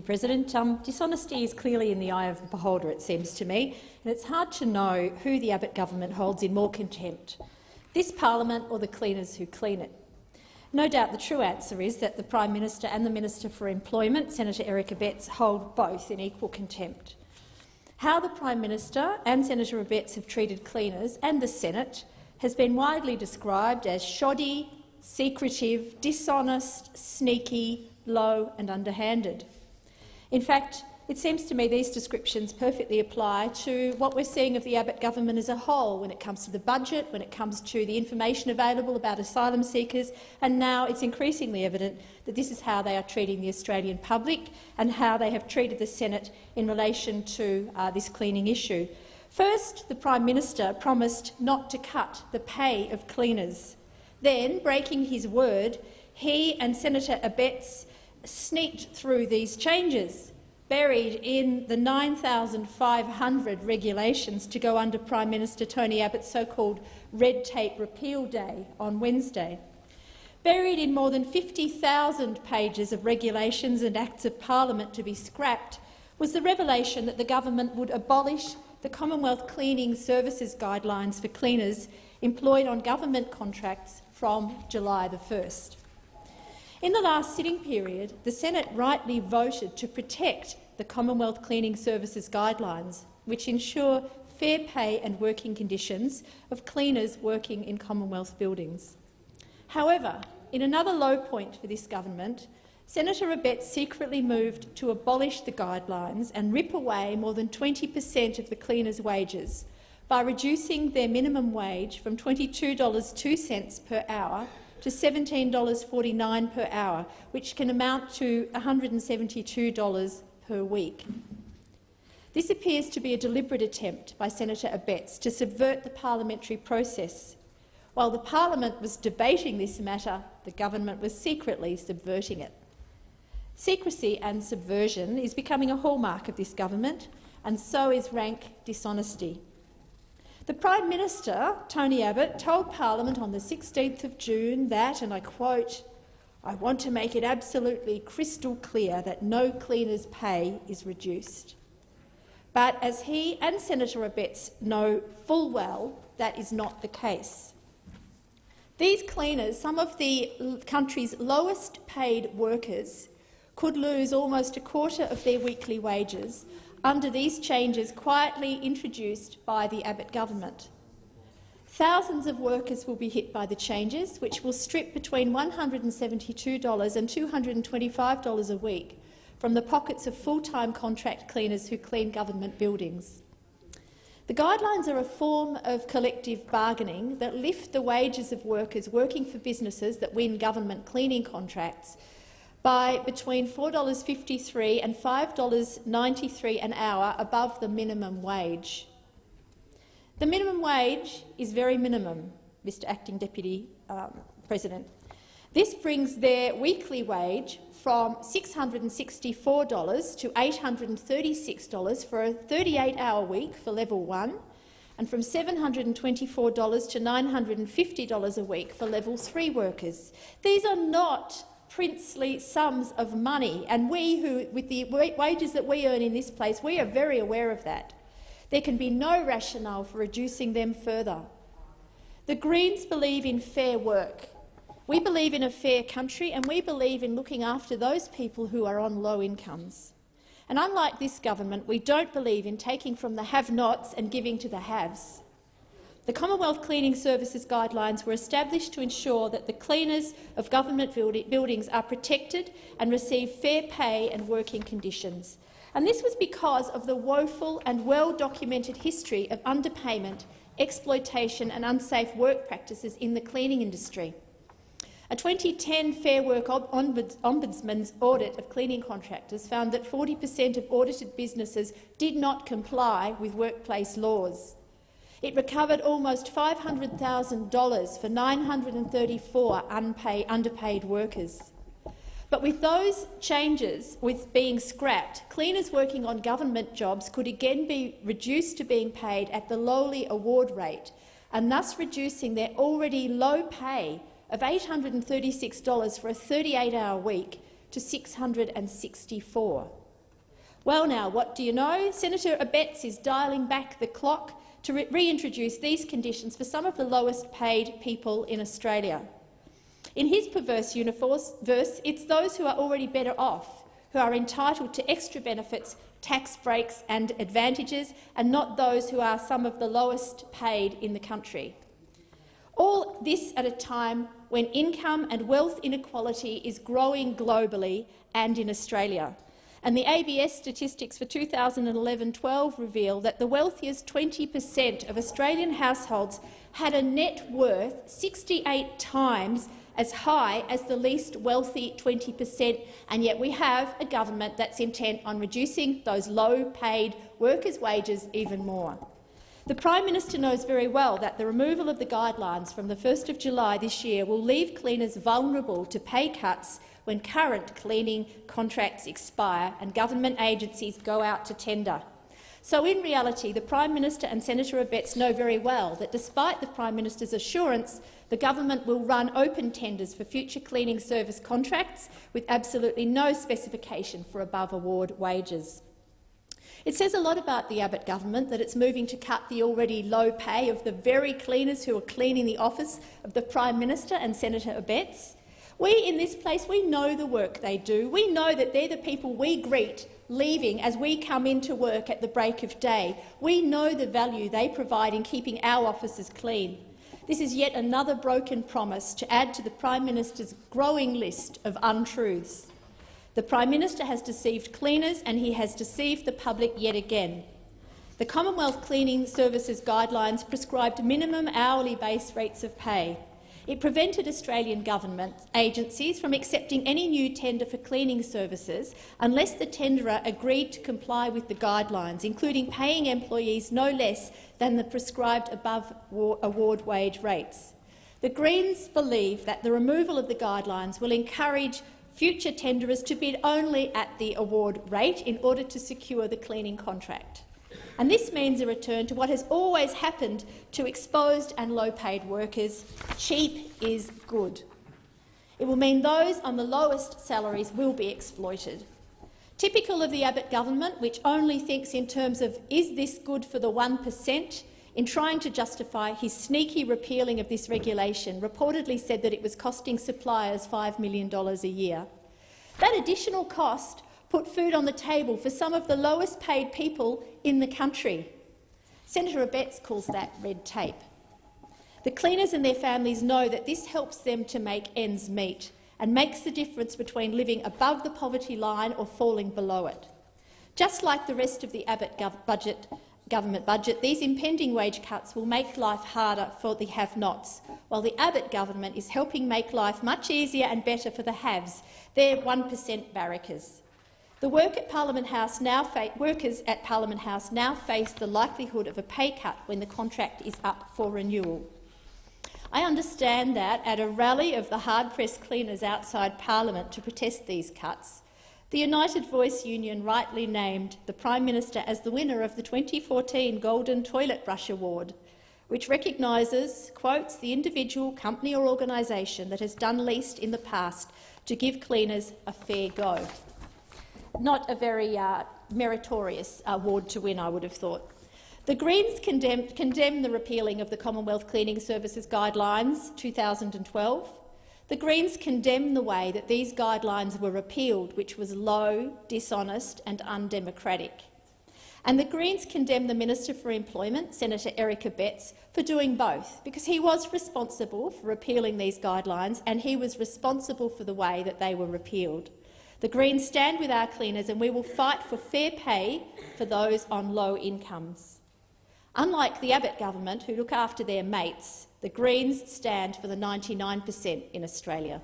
President. Dishonesty is clearly in the eye of the beholder, it seems to me, and it's hard to know who the Abbott government holds in more contempt, this parliament or the cleaners who clean it. No doubt the true answer is that the Prime Minister and the Minister for Employment, Senator Eric Abetz, hold both in equal contempt. How the Prime Minister and Senator Abetz have treated cleaners and the Senate has been widely described as shoddy, secretive, dishonest, sneaky, low and underhanded. In fact, it seems to me these descriptions perfectly apply to what we're seeing of the Abbott government as a whole when it comes to the budget, when it comes to the information available about asylum seekers, and now it's increasingly evident that this is how they are treating the Australian public and how they have treated the Senate in relation to this cleaning issue. First, the Prime Minister promised not to cut the pay of cleaners. Then, breaking his word, he and Senator Abetz sneaked through these changes, buried in the 9,500 regulations to go under Prime Minister Tony Abbott's so-called red tape repeal day on Wednesday. Buried in more than 50,000 pages of regulations and acts of parliament to be scrapped was the revelation that the government would abolish the Commonwealth Cleaning Services Guidelines for cleaners employed on government contracts from July 1st. In the last sitting period, the Senate rightly voted to protect the Commonwealth Cleaning Services Guidelines, which ensure fair pay and working conditions of cleaners working in Commonwealth buildings. However, in another low point for this government, Senator Abetz secretly moved to abolish the guidelines and rip away more than 20% of the cleaners' wages by reducing their minimum wage from $22.02 per hour to $17.49 per hour, which can amount to $172 per week. This appears to be a deliberate attempt by Senator Abetz to subvert the parliamentary process. While the parliament was debating this matter, the government was secretly subverting it. Secrecy and subversion is becoming a hallmark of this government, and so is rank dishonesty. The Prime Minister, Tony Abbott, told Parliament on the 16th of June that, and I quote, "I want to make it absolutely crystal clear that no cleaner's pay is reduced." But as he and Senator Abetz know full well, that is not the case. These cleaners, some of the country's lowest paid workers, could lose almost a quarter of their weekly wages under these changes quietly introduced by the Abbott government. Thousands of workers will be hit by the changes, which will strip between $172 and $225 a week from the pockets of full-time contract cleaners who clean government buildings. The guidelines are a form of collective bargaining that lift the wages of workers working for businesses that win government cleaning contracts by between $4.53 and $5.93 an hour above the minimum wage. The minimum wage is very minimum, Mr Acting Deputy President. This brings their weekly wage from $664 to $836 for a 38-hour week for Level 1 and from $724 to $950 a week for Level 3 workers. These are not princely sums of money, and with the wages that we earn in this place, we are very aware of that. There can be no rationale for reducing them further. The Greens believe in fair work. We believe in a fair country, and we believe in looking after those people who are on low incomes. And unlike this government, we don't believe in taking from the have-nots and giving to the haves. The Commonwealth Cleaning Services Guidelines were established to ensure that the cleaners of government buildings are protected and receive fair pay and working conditions. And this was because of the woeful and well-documented history of underpayment, exploitation and unsafe work practices in the cleaning industry. A 2010 Fair Work Ombudsman's audit of cleaning contractors found that 40% of audited businesses did not comply with workplace laws. It recovered almost $500,000 for 934 underpaid workers. But with those changes being scrapped, cleaners working on government jobs could again be reduced to being paid at the lowly award rate, and thus reducing their already low pay of $836 for a 38-hour week to $664. Well now, what do you know? Senator Abbott is dialling back the clock to reintroduce these conditions for some of the lowest paid people in Australia. In his perverse universe, it's those who are already better off, who are entitled to extra benefits, tax breaks and advantages, and not those who are some of the lowest paid in the country. All this at a time when income and wealth inequality is growing globally and in Australia. And the ABS statistics for 2011-12 reveal that the wealthiest 20% of Australian households had a net worth 68 times as high as the least wealthy 20%, and yet we have a government that's intent on reducing those low-paid workers' wages even more. The Prime Minister knows very well that the removal of the guidelines from the 1st of July this year will leave cleaners vulnerable to pay cuts when current cleaning contracts expire and government agencies go out to tender. So in reality, the Prime Minister and Senator Abbott know very well that despite the Prime Minister's assurance, the government will run open tenders for future cleaning service contracts with absolutely no specification for above-award wages. It says a lot about the Abbott government that it's moving to cut the already low pay of the very cleaners who are cleaning the office of the Prime Minister and Senator Abbott. We in this place, we know the work they do. We know that they're the people we greet leaving as we come into work at the break of day. We know the value they provide in keeping our offices clean. This is yet another broken promise to add to the Prime Minister's growing list of untruths. The Prime Minister has deceived cleaners and he has deceived the public yet again. The Commonwealth Cleaning Services Guidelines prescribed minimum hourly base rates of pay. It prevented Australian government agencies from accepting any new tender for cleaning services unless the tenderer agreed to comply with the guidelines, including paying employees no less than the prescribed above-award wage rates. The Greens believe that the removal of the guidelines will encourage future tenderers to bid only at the award rate in order to secure the cleaning contract. And this means a return to what has always happened to exposed and low-paid workers. Cheap is good. It will mean those on the lowest salaries will be exploited. Typical of the Abbott government, which only thinks in terms of is this good for the 1%, in trying to justify his sneaky repealing of this regulation, reportedly said that it was costing suppliers $5 million a year. That additional cost put food on the table for some of the lowest paid people in the country. Senator Abbott calls that red tape. The cleaners and their families know that this helps them to make ends meet and makes the difference between living above the poverty line or falling below it. Just like the rest of the Abbott government budget, these impending wage cuts will make life harder for the have-nots, while the Abbott government is helping make life much easier and better for the haves, their 1% barrackers. The workers at Parliament House now face the likelihood of a pay cut when the contract is up for renewal. I understand that at a rally of the hard-pressed cleaners outside Parliament to protest these cuts, the United Voice Union rightly named the Prime Minister as the winner of the 2014 Golden Toilet Brush Award, which recognises, quotes, the individual, company or organisation that has done least in the past to give cleaners a fair go. Not a very meritorious award to win, I would have thought. The Greens condemn the repealing of the Commonwealth Cleaning Services Guidelines 2012. The Greens condemn the way that these guidelines were repealed, which was low, dishonest and undemocratic. And the Greens condemn the Minister for Employment, Senator Eric Abbott, for doing both, because he was responsible for repealing these guidelines and he was responsible for the way that they were repealed. The Greens stand with our cleaners and we will fight for fair pay for those on low incomes. Unlike the Abbott government, who look after their mates, the Greens stand for the 99% in Australia.